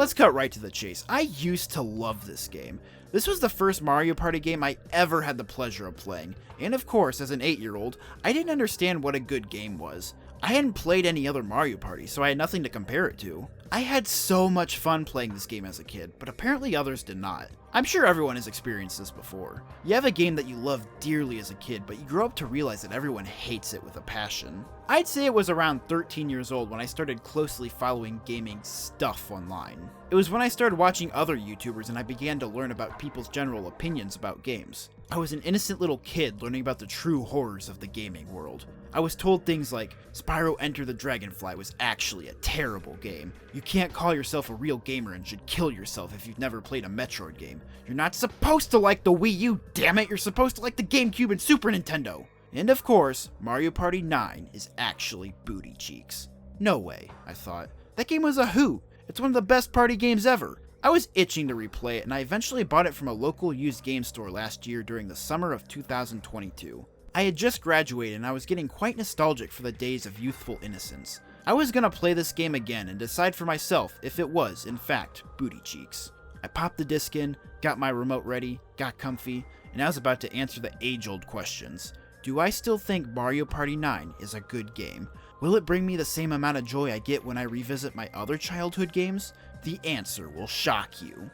let's cut right to the chase. I used to love this game. This was the first Mario Party game I ever had the pleasure of playing, and of course, as an 8-year-old, I didn't understand what a good game was. I hadn't played any other Mario Party, so I had nothing to compare it to. I had so much fun playing this game as a kid, but apparently others did not. I'm sure everyone has experienced this before. You have a game that you loved dearly as a kid, but you grow up to realize that everyone hates it with a passion. I'd say it was around 13 years old when I started closely following gaming stuff online. It was when I started watching other YouTubers and I began to learn about people's general opinions about games. I was an innocent little kid learning about the true horrors of the gaming world. I was told things like, Spyro Enter the Dragonfly was actually a terrible game. You can't call yourself a real gamer and should kill yourself if you've never played a Metroid game. You're not supposed to like the Wii U, damn it! You're supposed to like the GameCube and Super Nintendo! And of course, Mario Party 9 is actually booty cheeks. No way, I thought. That game was a hoot. It's one of the best party games ever. I was itching to replay it, and I eventually bought it from a local used game store last year during the summer of 2022. I had just graduated and I was getting quite nostalgic for the days of youthful innocence. I was gonna play this game again and decide for myself if it was, in fact, booty cheeks. I popped the disc in, got my remote ready, got comfy, and I was about to answer the age-old questions. Do I still think Mario Party 9 is a good game? Will it bring me the same amount of joy I get when I revisit my other childhood games? The answer will shock you.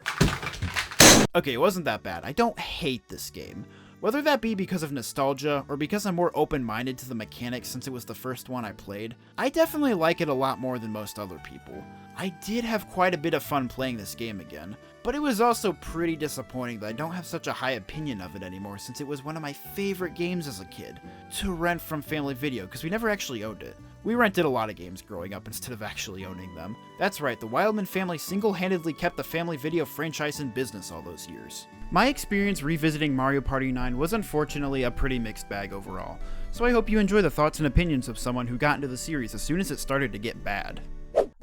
Okay, it wasn't that bad. I don't hate this game. Whether that be because of nostalgia, or because I'm more open-minded to the mechanics since it was the first one I played, I definitely like it a lot more than most other people. I did have quite a bit of fun playing this game again, but it was also pretty disappointing that I don't have such a high opinion of it anymore since it was one of my favorite games as a kid, to rent from Family Video, because we never actually owned it. We rented a lot of games growing up instead of actually owning them. That's right, the Wildman family single-handedly kept the Family Video franchise in business all those years. My experience revisiting Mario Party 9 was unfortunately a pretty mixed bag overall, so I hope you enjoy the thoughts and opinions of someone who got into the series as soon as it started to get bad.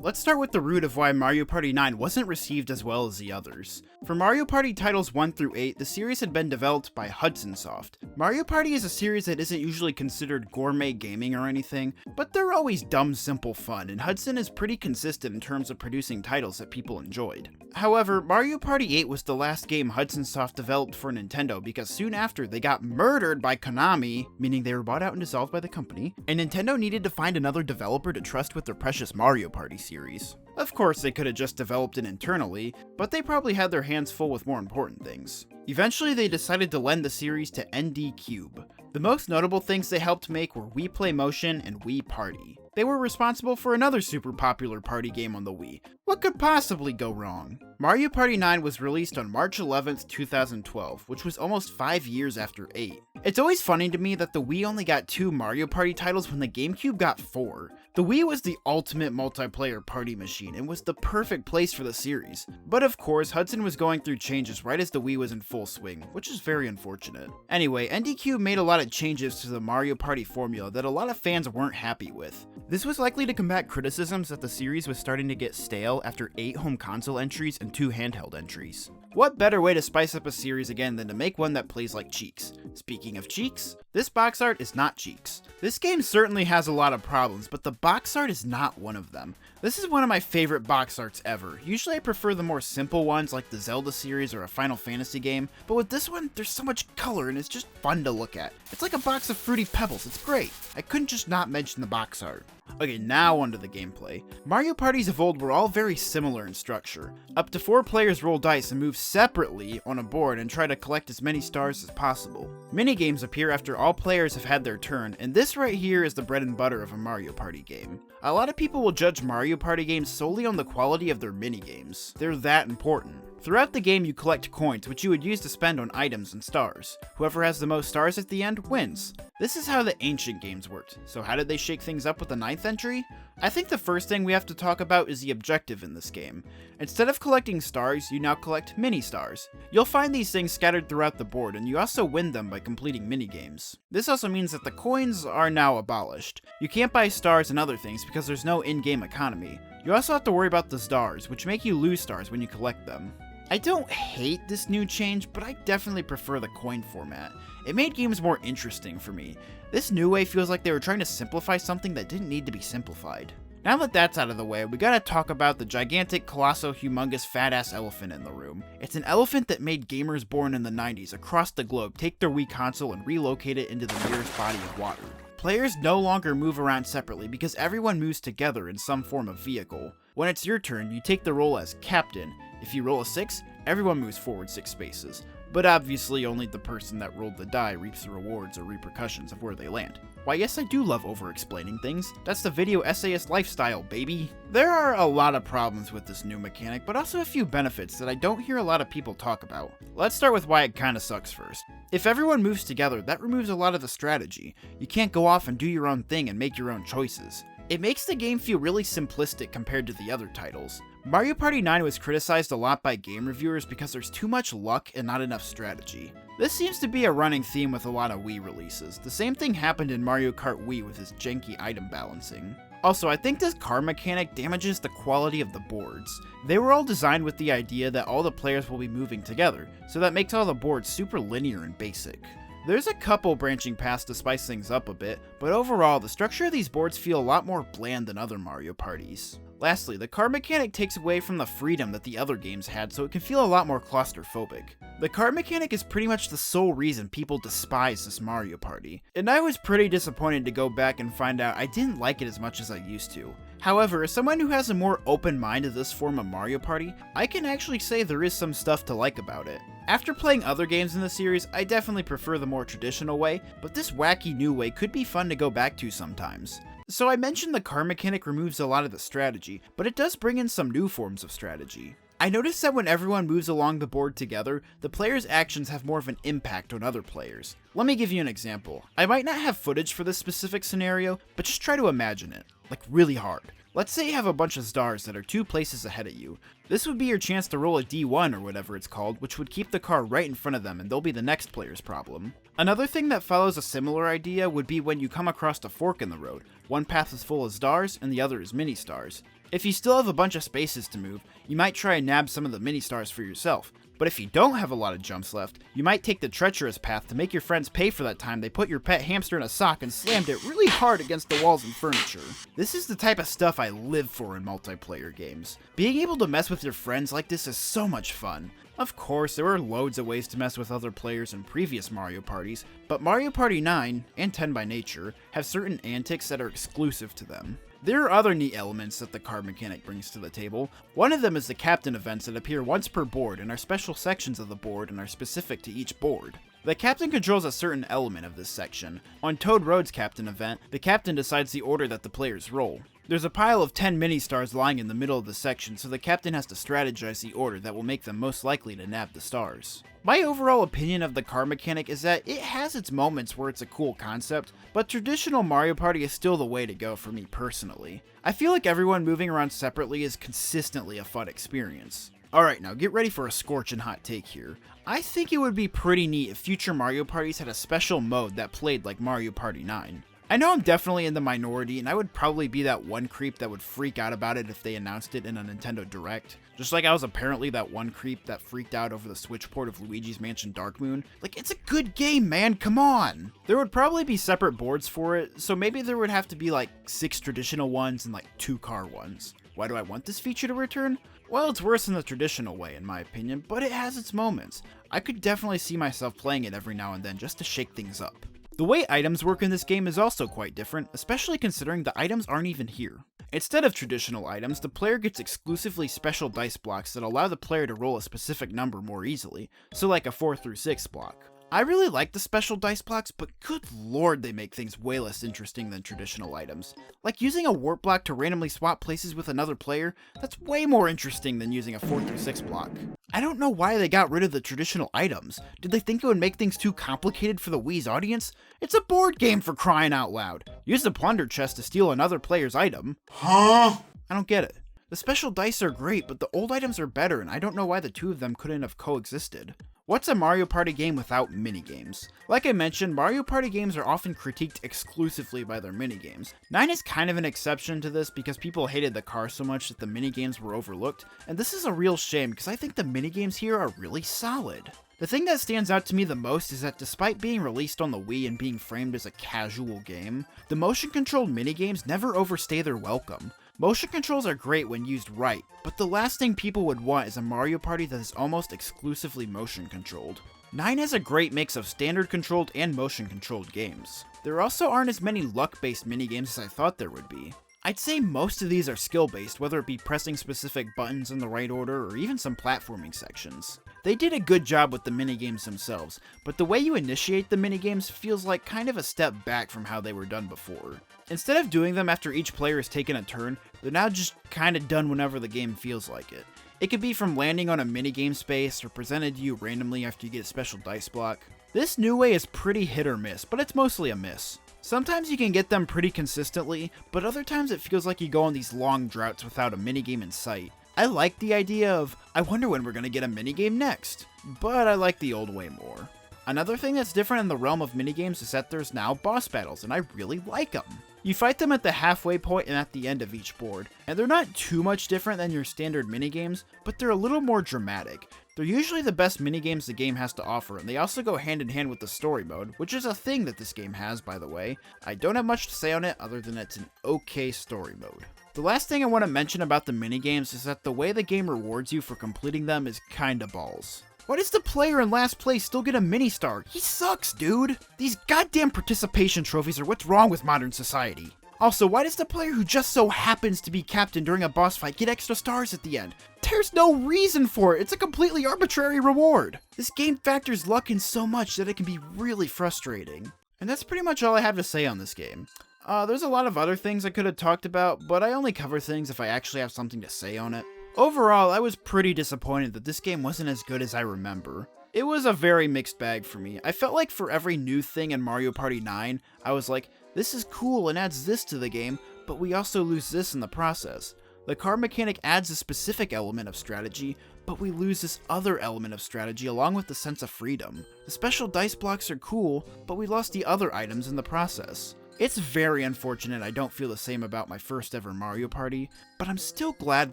Let's start with the root of why Mario Party 9 wasn't received as well as the others. For Mario Party titles 1 through 8, the series had been developed by Hudson Soft. Mario Party is a series that isn't usually considered gourmet gaming or anything, but they're always dumb simple fun, and Hudson is pretty consistent in terms of producing titles that people enjoyed. However, Mario Party 8 was the last game Hudson Soft developed for Nintendo because soon after they got murdered by Konami, meaning they were bought out and dissolved by the company, and Nintendo needed to find another developer to trust with their precious Mario Party series. Of course, they could have just developed it internally, but they probably had their hands full with more important things. Eventually, they decided to lend the series to ND Cube. The most notable things they helped make were Wii Play Motion and Wii Party. They were responsible for another super popular party game on the Wii. What could possibly go wrong? Mario Party 9 was released on March 11th, 2012, which was almost 5 years after 8. It's always funny to me that the Wii only got 2 Mario Party titles when the GameCube got 4. The Wii was the ultimate multiplayer party machine and was the perfect place for the series. But of course, Hudson was going through changes right as the Wii was in full swing, which is very unfortunate. Anyway, NDQ made a lot of changes to the Mario Party formula that a lot of fans weren't happy with. This was likely to combat criticisms that the series was starting to get stale after 8 home console entries and 2 handheld entries. What better way to spice up a series again than to make one that plays like Cheeks? Speaking of Cheeks, this box art is not Cheeks. This game certainly has a lot of problems, but the box art is not one of them. This is one of my favorite box arts ever. Usually I prefer the more simple ones like the Zelda series or a Final Fantasy game, but with this one, there's so much color and it's just fun to look at. It's like a box of Fruity Pebbles, it's great. I couldn't just not mention the box art. Okay, now onto the gameplay. Mario parties of old were all very similar in structure. Up to 4 players roll dice and move separately on a board and try to collect as many stars as possible. Minigames appear after all players have had their turn, and this right here is the bread and butter of a Mario Party game. A lot of people will judge Mario Party games solely on the quality of their minigames. They're that important. Throughout the game you collect coins, which you would use to spend on items and stars. Whoever has the most stars at the end wins. This is how the ancient games worked, so how did they shake things up with the 9th entry? I think the first thing we have to talk about is the objective in this game. Instead of collecting stars, you now collect mini-stars. You'll find these things scattered throughout the board, and you also win them by completing minigames. This also means that the coins are now abolished. You can't buy stars and other things because there's no in-game economy. You also have to worry about the stars, which make you lose stars when you collect them. I don't hate this new change, but I definitely prefer the coin format. It made games more interesting for me. This new way feels like they were trying to simplify something that didn't need to be simplified. Now that that's out of the way, we gotta talk about the gigantic, colossal, humongous, fat-ass elephant in the room. It's an elephant that made gamers born in the 90s across the globe take their Wii console and relocate it into the nearest body of water. Players no longer move around separately because everyone moves together in some form of vehicle. When it's your turn, you take the role as captain. If you roll a 6, everyone moves forward 6 spaces. But obviously only the person that rolled the die reaps the rewards or repercussions of where they land. Why yes, I do love over-explaining things. That's the video essayist lifestyle, baby. There are a lot of problems with this new mechanic, but also a few benefits that I don't hear a lot of people talk about. Let's start with why it kinda sucks first. If everyone moves together, that removes a lot of the strategy. You can't go off and do your own thing and make your own choices. It makes the game feel really simplistic compared to the other titles. Mario Party 9 was criticized a lot by game reviewers because there's too much luck and not enough strategy. This seems to be a running theme with a lot of Wii releases. The same thing happened in Mario Kart Wii with its janky item balancing. Also, I think this car mechanic damages the quality of the boards. They were all designed with the idea that all the players will be moving together, so that makes all the boards super linear and basic. There's a couple branching paths to spice things up a bit, but overall, the structure of these boards feel a lot more bland than other Mario Parties. Lastly, the car mechanic takes away from the freedom that the other games had, so it can feel a lot more claustrophobic. The car mechanic is pretty much the sole reason people despise this Mario Party, and I was pretty disappointed to go back and find out I didn't like it as much as I used to. However, as someone who has a more open mind to this form of Mario Party, I can actually say there is some stuff to like about it. After playing other games in the series, I definitely prefer the more traditional way, but this wacky new way could be fun to go back to sometimes. So I mentioned the car mechanic removes a lot of the strategy, but it does bring in some new forms of strategy. I noticed that when everyone moves along the board together, the player's actions have more of an impact on other players. Let me give you an example. I might not have footage for this specific scenario, but just try to imagine it, like really hard. Let's say you have a bunch of stars that are 2 places ahead of you. This would be your chance to roll a D1 or whatever it's called, which would keep the car right in front of them and they'll be the next player's problem. Another thing that follows a similar idea would be when you come across a fork in the road. One path is full of stars and the other is mini stars. If you still have a bunch of spaces to move, you might try and nab some of the mini stars for yourself. But if you don't have a lot of jumps left, you might take the treacherous path to make your friends pay for that time they put your pet hamster in a sock and slammed it really hard against the walls and furniture. This is the type of stuff I live for in multiplayer games. Being able to mess with your friends like this is so much fun. Of course, there are loads of ways to mess with other players in previous Mario Parties, but Mario Party 9, and 10 by nature, have certain antics that are exclusive to them. There are other neat elements that the car mechanic brings to the table. One of them is the captain events that appear once per board and are special sections of the board and are specific to each board. The captain controls a certain element of this section. On Toad Road's captain event, the captain decides the order that the players roll. There's a pile of 10 mini-stars lying in the middle of the section, so the captain has to strategize the order that will make them most likely to nab the stars. My overall opinion of the car mechanic is that it has its moments where it's a cool concept, but traditional Mario Party is still the way to go for me personally. I feel like everyone moving around separately is consistently a fun experience. Alright, now get ready for a scorching hot take here. I think it would be pretty neat if future Mario Parties had a special mode that played like Mario Party 9. I know I'm definitely in the minority, and I would probably be that one creep that would freak out about it if they announced it in a Nintendo Direct. Just like I was apparently that one creep that freaked out over the Switch port of Luigi's Mansion Dark Moon. Like, it's a good game, man, come on! There would probably be separate boards for it, so maybe there would have to be like 6 traditional ones and like 2 car ones. Why do I want this feature to return? Well, it's worse than the traditional way in my opinion, but it has its moments. I could definitely see myself playing it every now and then just to shake things up. The way items work in this game is also quite different, especially considering the items aren't even here. Instead of traditional items, the player gets exclusively special dice blocks that allow the player to roll a specific number more easily, so like a 4 through 6 block. I really like the special dice blocks, but good lord they make things way less interesting than traditional items. Like using a warp block to randomly swap places with another player, that's way more interesting than using a 4 through 6 block. I don't know why they got rid of the traditional items. Did they think it would make things too complicated for the Wii's audience? It's a board game for crying out loud. Use the plunder chest to steal another player's item. Huh? I don't get it. The special dice are great, but the old items are better, and I don't know why the two of them couldn't have coexisted. What's a Mario Party game without minigames? Like I mentioned, Mario Party games are often critiqued exclusively by their minigames. 9 is kind of an exception to this because people hated the car so much that the minigames were overlooked, and this is a real shame because I think the minigames here are really solid. The thing that stands out to me the most is that despite being released on the Wii and being framed as a casual game, the motion-controlled minigames never overstay their welcome. Motion controls are great when used right, but the last thing people would want is a Mario Party that is almost exclusively motion controlled. 9 has a great mix of standard controlled and motion controlled games. There also aren't as many luck based minigames as I thought there would be. I'd say most of these are skill based, whether it be pressing specific buttons in the right order or even some platforming sections. They did a good job with the minigames themselves, but the way you initiate the minigames feels like kind of a step back from how they were done before. Instead of doing them after each player has taken a turn, they're now just kinda done whenever the game feels like it. It could be from landing on a minigame space or presented to you randomly after you get a special dice block. This new way is pretty hit or miss, but it's mostly a miss. Sometimes you can get them pretty consistently, but other times it feels like you go on these long droughts without a minigame in sight. I like the idea of, I wonder when we're gonna get a minigame next, but I like the old way more. Another thing that's different in the realm of minigames is that there's now boss battles, and I really like them. You fight them at the halfway point and at the end of each board, and they're not too much different than your standard minigames, but they're a little more dramatic. They're usually the best minigames the game has to offer, and they also go hand in hand with the story mode, which is a thing that this game has, by the way. I don't have much to say on it other than it's an okay story mode. The last thing I want to mention about the minigames is that the way the game rewards you for completing them is kinda balls. Why does the player in last place still get a mini-star? He sucks, dude! These goddamn participation trophies are what's wrong with modern society. Also, why does the player who just so happens to be captain during a boss fight get extra stars at the end? There's no reason for it, it's a completely arbitrary reward. This game factors luck in so much that it can be really frustrating. And that's pretty much all I have to say on this game. There's a lot of other things I could have talked about, but I only cover things if I actually have something to say on it. Overall, I was pretty disappointed that this game wasn't as good as I remember. It was a very mixed bag for me. I felt like for every new thing in Mario Party 9, I was like, this is cool and adds this to the game, but we also lose this in the process. The car mechanic adds a specific element of strategy, but we lose this other element of strategy along with the sense of freedom. The special dice blocks are cool, but we lost the other items in the process. It's very unfortunate I don't feel the same about my first ever Mario Party, but I'm still glad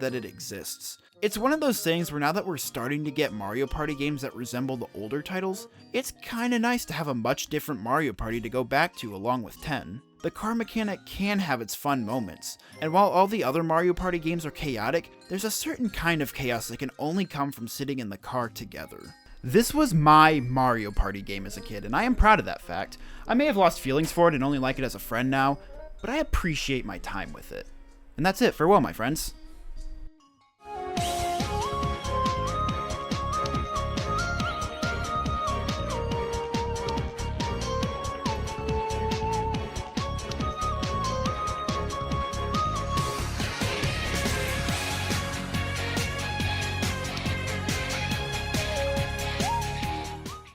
that it exists. It's one of those things where now that we're starting to get Mario Party games that resemble the older titles, it's kinda nice to have a much different Mario Party to go back to along with 10. The car mechanic can have its fun moments, and while all the other Mario Party games are chaotic, there's a certain kind of chaos that can only come from sitting in the car together. This was my Mario Party game as a kid, and I am proud of that fact. I may have lost feelings for it and only like it as a friend now, but I appreciate my time with it. And that's it. Farewell, my friends.